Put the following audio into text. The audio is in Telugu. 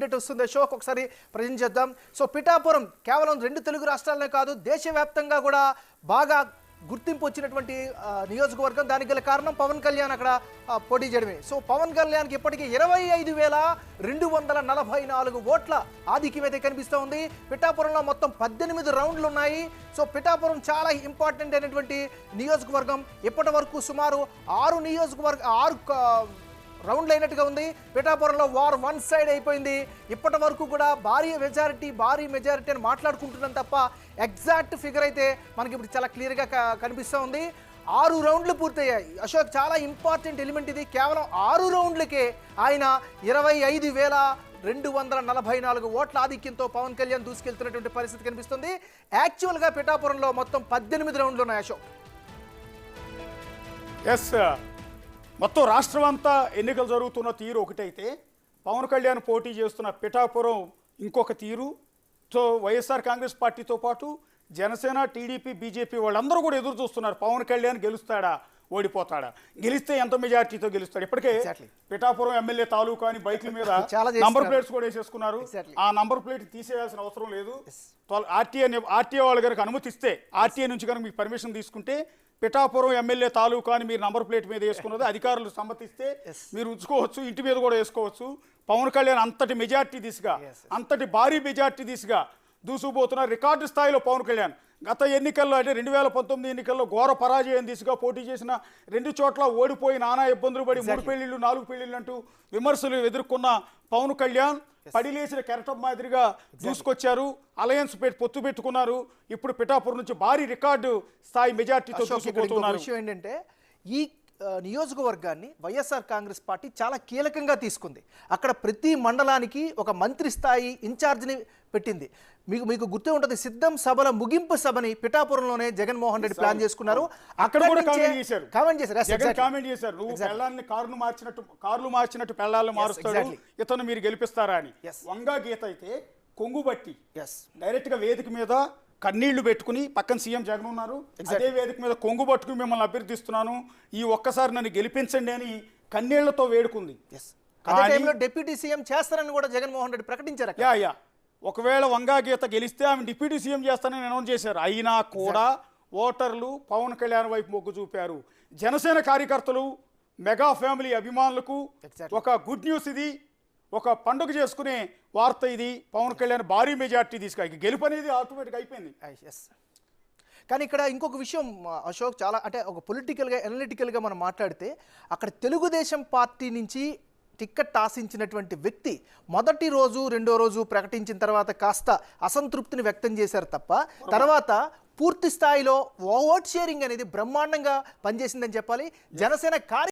అప్డేట్ వస్తుంది అశోక్, ఒకసారి ప్రజెంట్ చేద్దాం. సో పిఠాపురం కేవలం 2 తెలుగు రాష్ట్రాలనే కాదు, దేశవ్యాప్తంగా కూడా బాగా గుర్తింపు వచ్చినటువంటి నియోజకవర్గం. దానికి గల కారణం పవన్ కళ్యాణ్ అక్కడ పోటీ చేయడమే. సో పవన్ కళ్యాణ్కి ఇప్పటికీ 25,244 ఓట్ల ఆధిక్యం అయితే కనిపిస్తూ ఉంది. పిఠాపురంలో మొత్తం 18 రౌండ్లు ఉన్నాయి. సో పిఠాపురం చాలా ఇంపార్టెంట్ అయినటువంటి నియోజకవర్గం. ఇప్పటి వరకు సుమారు 6 రౌండ్లు అయినట్టుగా ఉంది. పిఠాపురంలో వార్ 1 సైడ్ అయిపోయింది. ఇప్పటి వరకు కూడా భారీ మెజారిటీ అని మాట్లాడుకుంటున్నాం తప్ప ఎగ్జాక్ట్ ఫిగర్ అయితే మనకి ఇప్పుడు చాలా క్లియర్గా కనిపిస్తూ ఉంది. 6 రౌండ్లు పూర్తయ్యాయి. అశోక్, చాలా ఇంపార్టెంట్ ఎలిమెంట్ ఇది. కేవలం 6 రౌండ్లకే ఆయన 25,244 ఓట్ల ఆధిక్యంతో పవన్ కళ్యాణ్ దూసుకెళ్తున్నటువంటి పరిస్థితి కనిపిస్తుంది. యాక్చువల్గా పిఠాపురంలో మొత్తం 18 రౌండ్లు ఉన్నాయి అశోక్. ఎస్, మొత్తం రాష్ట్రం అంతా ఎన్నికలు జరుగుతున్న తీరు ఒకటైతే పవన్ కళ్యాణ్ పోటీ చేస్తున్న పిఠాపురం ఇంకొక తీరు. సో వైఎస్ఆర్ కాంగ్రెస్ పార్టీతో పాటు జనసేన, టీడీపీ, బీజేపీ వాళ్ళందరూ కూడా ఎదురు చూస్తున్నారు. పవన్ కళ్యాణ్ గెలుస్తాడా, ఓడిపోతాడా, గెలిస్తే ఎంత మెజార్టీతో గెలుస్తాడు. ఇప్పటికే పిఠాపురం ఎమ్మెల్యే తాలూకా అని బైక్ల మీద నంబర్ ప్లేట్స్ కూడా వేసేసుకున్నారు. ఆ నంబర్ ప్లేట్ తీసేయాల్సిన అవసరం లేదు. ఆర్టీఏ వాళ్ళ గారికి అనుమతిస్తే, ఆర్టీఏ నుంచి కనుక మీకు పర్మిషన్ తీసుకుంటే పిఠాపురం ఎమ్మెల్యే తాలూకా అని మీరు నంబర్ ప్లేట్ మీద వేసుకున్నది అధికారులు సమ్మతిస్తే మీరు ఉంచుకోవచ్చు, ఇంటి మీద కూడా వేసుకోవచ్చు. పవన్ కళ్యాణ్ అంతటి మెజార్టీ దిశగా, అంతటి భారీ మెజార్టీ దిశగా దూసుకుపోతున్న రికార్డు స్థాయిలో పవన్ కళ్యాణ్ గత ఎన్నికల్లో అంటే 2019 ఎన్నికల్లో ఘోర పరాజయం దిశగా పోటీ చేసిన 2 చోట్ల ఓడిపోయి నానా ఇబ్బందులు పడి 3 పెళ్లిళ్ళు 4 పెళ్లిళ్ళు అంటూ విమర్శలు ఎదుర్కొన్న పవన్ కళ్యాణ్ పడిలేసిన కెరటం మాదిరిగా దూసుకొచ్చారు. అలయన్స్ పొత్తు పెట్టుకున్నారు. ఇప్పుడు పిఠాపురం నుంచి భారీ రికార్డు స్థాయి మెజార్టీతో దూసుకుపోతున్నారు. విషయం ఏంటంటే ఈ నియోజకవర్గాన్ని వైఎస్ఆర్ కాంగ్రెస్ పార్టీ చాలా కీలకంగా తీసుకుంది. అక్కడ ప్రతి మండలానికి ఒక మంత్రి స్థాయి ఇన్ఛార్జిని పెట్టింది. మీకు గుర్తే ఉంటుంది, సిద్ధం సభల ముగింపు సభని పిఠాపురంలోనే జగన్మోహన్ రెడ్డి ప్లాన్ చేసుకున్నారు. అక్కడ కూడా కామెంట్ చేశారు. నువ్వు పెళ్ళాన్ని కార్లు మార్చినట్టు పెళ్ళాలను మారుస్తాడు, ఇతను మీరు గెలిపిస్తారా అని. వంగా గీత అయితే కొంగుబట్టి డైరెక్ట్ గా వేదిక మీద కన్నీళ్లు పెట్టుకుని, పక్కన సీఎం జగన్ ఉన్నారు, అదే వేదిక మీద కొంగు పట్టుకుని మిమ్మల్ని అభ్యర్థిస్తున్నాను, ఈ ఒక్కసారి నన్ను గెలిపించండి అని కన్నీళ్లతో వేడుకుంది. డిప్యూటీ సీఎం చేస్తారని కూడా జగన్మోహన్ రెడ్డి ప్రకటించారు. ఒకవేళ వంగా గీత గెలిస్తే ఆమె డిప్యూటీ సీఎం చేస్తానని అనౌన్స్ చేశారు. అయినా కూడా ఓటర్లు పవన్ కళ్యాణ్ వైపు మొగ్గు చూపారు. జనసేన కార్యకర్తలు, మెగా ఫ్యామిలీ అభిమానులకు ఒక గుడ్ న్యూస్ ఇది, ఒక పండుగ చేసుకునే వార్త ఇది. పవన్ కళ్యాణ్ భారీ మెజార్టీ తీసుకు గెలుపు అనేది ఆటోమేటిక్ అయిపోయింది. కానీ ఇక్కడ ఇంకొక విషయం అశోక్, చాలా అంటే ఒక ఎనలిటికల్గా మనం మాట్లాడితే అక్కడ తెలుగుదేశం పార్టీ నుంచి టిక్కెట్ ఆశించినటువంటి వ్యక్తి మొదటి రోజు 2వ రోజు ప్రకటించిన తర్వాత కాస్త అసంతృప్తిని వ్యక్తం చేశారు తప్ప తర్వాత పూర్తి స్థాయిలో ఓట్ షేరింగ్ అనేది బ్రహ్మాండంగా పనిచేసిందని చెప్పాలి. జనసేన